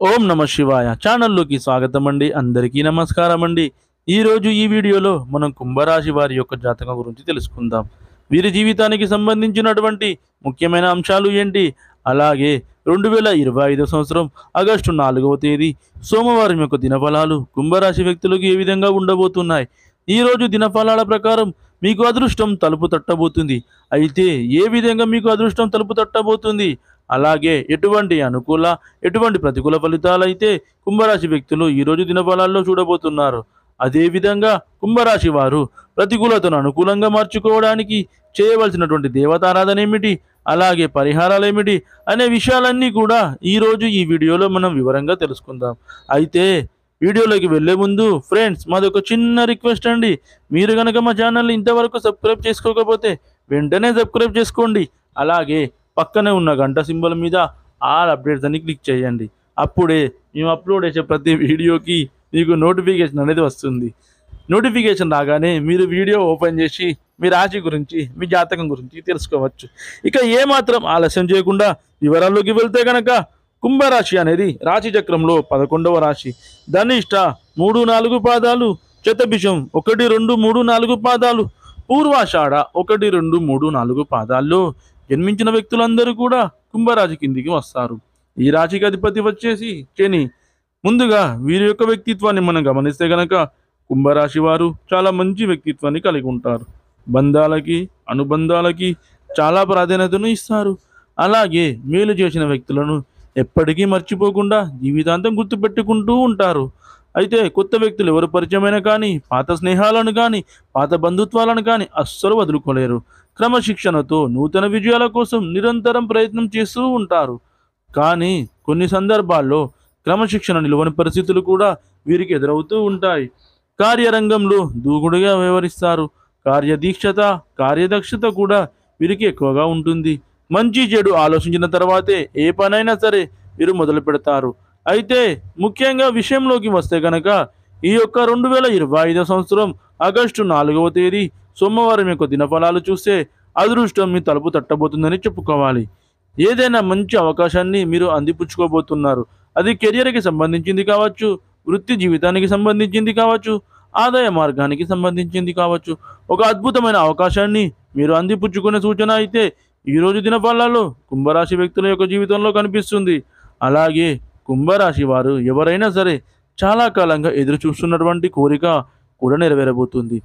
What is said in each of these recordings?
ఓం నమ శివాయ ఛానల్లోకి స్వాగతం అండి. అందరికీ నమస్కారం అండి. ఈరోజు ఈ వీడియోలో మనం కుంభరాశి వారి యొక్క జాతకం గురించి తెలుసుకుందాం. వీరి జీవితానికి సంబంధించినటువంటి ముఖ్యమైన అంశాలు ఏంటి, అలాగే 2025 సంవత్సరం ఆగస్టు 4వ తేదీ సోమవారం యొక్క దినఫలాలు కుంభరాశి వ్యక్తులకు ఏ విధంగా ఉండబోతున్నాయి. ఈరోజు దినఫలాల ప్రకారం మీకు అదృష్టం తలుపు తట్టబోతుంది. అయితే ఏ విధంగా మీకు అదృష్టం తలుపు తట్టబోతుంది, అలాగే ఎటువంటి ప్రతికూల ఫలితాలైతే కుంభరాశి వ్యక్తులు ఈరోజు దినఫలాల్లో చూడబోతున్నారు. అదేవిధంగా కుంభరాశి వారు ప్రతికూలతను అనుకూలంగా మార్చుకోవడానికి చేయవలసినటువంటి దేవతారాధన ఏమిటి, అలాగే పరిహారాలు ఏమిటి అనే విషయాలన్నీ కూడా ఈరోజు ఈ వీడియోలో మనం వివరంగా తెలుసుకుందాం. అయితే వీడియోలోకి వెళ్ళే ముందు ఫ్రెండ్స్, మాది ఒక చిన్న రిక్వెస్ట్ అండి. మీరు కనుక మా ఛానల్ని ఇంతవరకు సబ్స్క్రైబ్ చేసుకోకపోతే వెంటనే సబ్స్క్రైబ్ చేసుకోండి. అలాగే పక్కనే ఉన్న గంట సింబల్ మీద ఆల్ అప్డేట్స్ అని క్లిక్ చేయండి. అప్పుడే మేము అప్లోడ్ చేసే ప్రతి వీడియోకి మీకు నోటిఫికేషన్ అనేది వస్తుంది. నోటిఫికేషన్ రాగానే మీరు వీడియో ఓపెన్ చేసి మీ రాశి గురించి, మీ జాతకం గురించి తెలుసుకోవచ్చు. ఇక ఏమాత్రం ఆలస్యం చేయకుండా వివరాల్లోకి వెళ్తే కనుక కుంభరాశి అనేది రాశి చక్రంలో 11వ రాశి. ధనిష్ట 3-4 పాదాలు, శతభిషం 1-2-3-4 పాదాలు, పూర్వాషాఢ 1-2-3-4 పాదాల్లో జన్మించిన వ్యక్తులందరూ కూడా కుంభరాశి కిందికి వస్తారు. ఈ రాశికి అధిపతి వచ్చేసి శని. ముందుగా వీరి యొక్క వ్యక్తిత్వాన్ని మనం గమనిస్తే గనక కుంభరాశి వారు చాలా మంచి వ్యక్తిత్వాన్ని కలిగి ఉంటారు. బంధాలకి, అనుబంధాలకి చాలా ప్రాధాన్యతను ఇస్తారు. అలాగే మేలు చేసిన వ్యక్తులను ఎప్పటికీ మర్చిపోకుండా జీవితాంతం గుర్తుపెట్టుకుంటూ ఉంటారు. అయితే కొత్త వ్యక్తులు ఎవరు పరిచయమైనా కానీ, పాత స్నేహాలను కానీ, పాత బంధుత్వాలను కానీ అస్సలు వదులుకోలేరు. క్రమశిక్షణతో నూతన విజయాల కోసం నిరంతరం ప్రయత్నం చేస్తూ ఉంటారు. కానీ కొన్ని సందర్భాల్లో క్రమశిక్షణ నిలవని పరిస్థితులు కూడా వీరికి ఎదురవుతూ ఉంటాయి. కార్యరంగంలో దూకుడుగా వ్యవహరిస్తారు. కార్యదీక్షత, కార్యదక్షత కూడా వీరికి ఎక్కువగా ఉంటుంది. మంచి చెడు ఆలోచించిన తర్వాతే ఏ పనైనా సరే వీరు మొదలు పెడతారు. అయితే ముఖ్యంగా విషయంలోకి వస్తే కనుక ఈ యొక్క 2025 సంవత్సరం ఆగస్టు 4వ తేదీ సోమవారం యొక్క దినఫలాలు చూస్తే అదృష్టం మీ తలుపు తట్టబోతుందని చెప్పుకోవాలి. ఏదైనా మంచి అవకాశాన్ని మీరు అందిపుచ్చుకోబోతున్నారు. అది కెరియర్కి సంబంధించింది కావచ్చు, వృత్తి జీవితానికి సంబంధించింది కావచ్చు, ఆదాయ మార్గానికి సంబంధించింది కావచ్చు. ఒక అద్భుతమైన అవకాశాన్ని మీరు అందిపుచ్చుకునే సూచన అయితే ఈరోజు దినఫలాల్లో కుంభరాశి వ్యక్తుల యొక్క జీవితంలో కనిపిస్తుంది. అలాగే కుంభరాశి వారు ఎవరైనా సరే చాలా కాలంగా ఎదురు చూస్తున్నటువంటి కోరిక కూడా నెరవేరబోతుంది.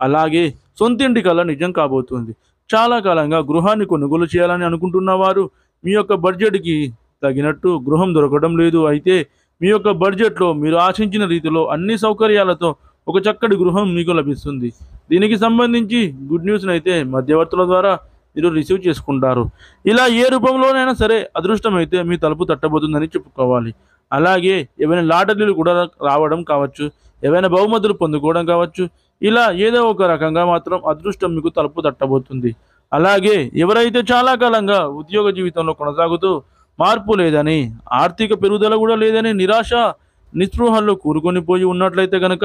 అలాగే సొంతింటి కల నిజం కాబోతుంది. చాలా కాలంగా గృహాన్ని కొనుగోలు చేయాలని అనుకుంటున్న వారు మీ యొక్క బడ్జెట్కి తగినట్టు గృహం దొరకడం లేదు. అయితే మీ యొక్క బడ్జెట్లో మీరు ఆశించిన రీతిలో అన్ని సౌకర్యాలతో ఒక చక్కటి గృహం మీకు లభిస్తుంది. దీనికి సంబంధించి గుడ్ న్యూస్ని అయితే మధ్యవర్తుల ద్వారా మీరు రిసీవ్ చేసుకుంటారు. ఇలా ఏ రూపంలోనైనా సరే అదృష్టం అయితే మీ తలుపు తట్టబోతుందని చెప్పుకోవాలి. అలాగే ఏవైనా లాటరీలు కూడా రావడం కావచ్చు, ఏవైనా బహుమతులు పొందుకోవడం కావచ్చు, ఇలా ఏదో ఒక రకంగా మాత్రం అదృష్టం మీకు తలుపు తట్టబోతుంది. అలాగే ఎవరైతే చాలా కాలంగా ఉద్యోగ జీవితంలో కొనసాగుతూ మార్పు లేదని, ఆర్థిక పెరుగుదల కూడా లేదని నిరాశ నిస్పృహల్లో కూరుకొని పోయి ఉన్నట్లయితే కనుక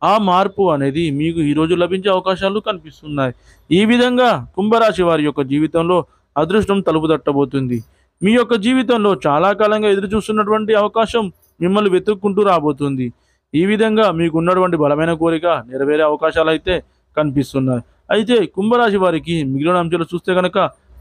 ఆ మార్పు అనేది మీకు ఈరోజు లభించే అవకాశాలు కనిపిస్తున్నాయి. ఈ విధంగా కుంభరాశి వారి యొక్క జీవితంలో అదృష్టం తలుపు తట్టబోతుంది. మీ యొక్క జీవితంలో చాలా కాలంగా ఎదురు చూస్తున్నటువంటి అవకాశం మిమ్మల్ని వెతుక్కుంటూ రాబోతుంది. ఈ విధంగా మీకు ఉన్నటువంటి బలమైన కోరిక నెరవేరే అవకాశాలు అయితే కనిపిస్తున్నాయి. అయితే కుంభరాశి వారికి మిగిలిన అంశాలు చూస్తే కనుక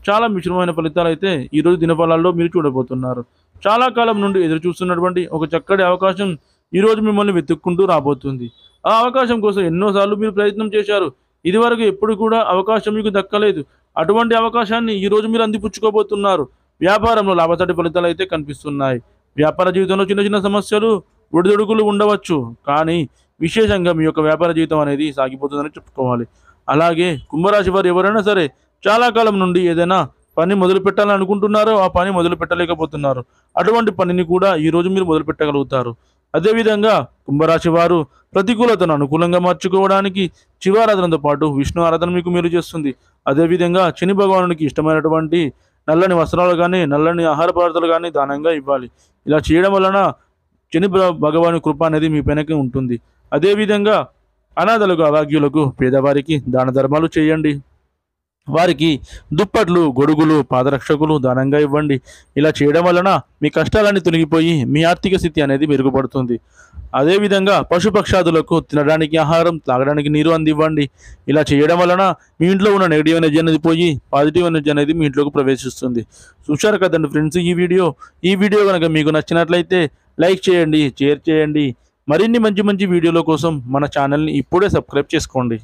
చాలా మిశ్రమమైన ఫలితాలు అయితే ఈరోజు దినఫలాల్లో మీరు చూడబోతున్నారు. చాలా కాలం నుండి ఎదురు చూస్తున్నటువంటి ఒక చక్కటి అవకాశం ఈరోజు మిమ్మల్ని వెతుక్కుంటూ రాబోతుంది. ఆ అవకాశం కోసం ఎన్నోసార్లు మీరు ప్రయత్నం చేశారు. ఇదివరకు ఎప్పుడు కూడా అవకాశం మీకు దక్కలేదు. అటువంటి అవకాశాన్ని ఈరోజు మీరు అందిపుచ్చుకోబోతున్నారు. వ్యాపారంలో లాభసాటి ఫలితాలు అయితే కనిపిస్తున్నాయి. వ్యాపార జీవితంలో చిన్న చిన్న సమస్యలు, ఒడిదుడుకులు ఉండవచ్చు. కానీ విశేషంగా మీ యొక్క వ్యాపార జీవితం అనేది సాగిపోతుందని చెప్పుకోవాలి. అలాగే కుంభరాశి వారు ఎవరైనా సరే చాలా కాలం నుండి ఏదైనా పని మొదలు పెట్టాలని అనుకుంటున్నారో ఆ పని మొదలు పెట్టలేకపోతున్నారు. అటువంటి పనిని కూడా ఈరోజు మీరు మొదలు పెట్టగలుగుతారు. అదేవిధంగా కుంభరాశి వారు ప్రతికూలతను అనుకూలంగా మార్చుకోవడానికి శివారాధనతో పాటు విష్ణు ఆరాధన మీకు మేలు చేస్తుంది. అదేవిధంగా శని భగవానునికి ఇష్టమైనటువంటి నల్లని వస్త్రాలు కానీ, నల్లని ఆహార పదార్థాలు కానీ దానంగా ఇవ్వాలి. ఇలా చేయడం వలన శని భగవాని కృప అనేది మీ పైనకి ఉంటుంది. అదేవిధంగా అనాథలకు, అభాగ్యులకు, పేదవారికి దాన ధర్మాలు చేయండి. వారికి దుప్పట్లు, గొడుగులు, పాదరక్షకులు దానంగా ఇవ్వండి. ఇలా చేయడం వలన మీ కష్టాలన్నీ తొలగిపోయి మీ ఆర్థిక స్థితి అనేది మెరుగుపడుతుంది. అదేవిధంగా పశుపక్షాదులకు తినడానికి ఆహారం, తాగడానికి నీరు అందివ్వండి. ఇలా చేయడం వలన మీ ఇంట్లో ఉన్న నెగిటివ్ ఎనర్జీ అనేది పోయి పాజిటివ్ ఎనర్జీ అనేది మీ ఇంట్లోకి ప్రవేశిస్తుంది. చూశారు కదండి ఫ్రెండ్స్ ఈ వీడియో కనుక మీకు నచ్చినట్లయితే లైక్ చేయండి, షేర్ చేయండి. మరిన్ని మంచి మంచి వీడియోల కోసం మన ఛానల్ని ఇప్పుడే సబ్స్క్రైబ్ చేసుకోండి.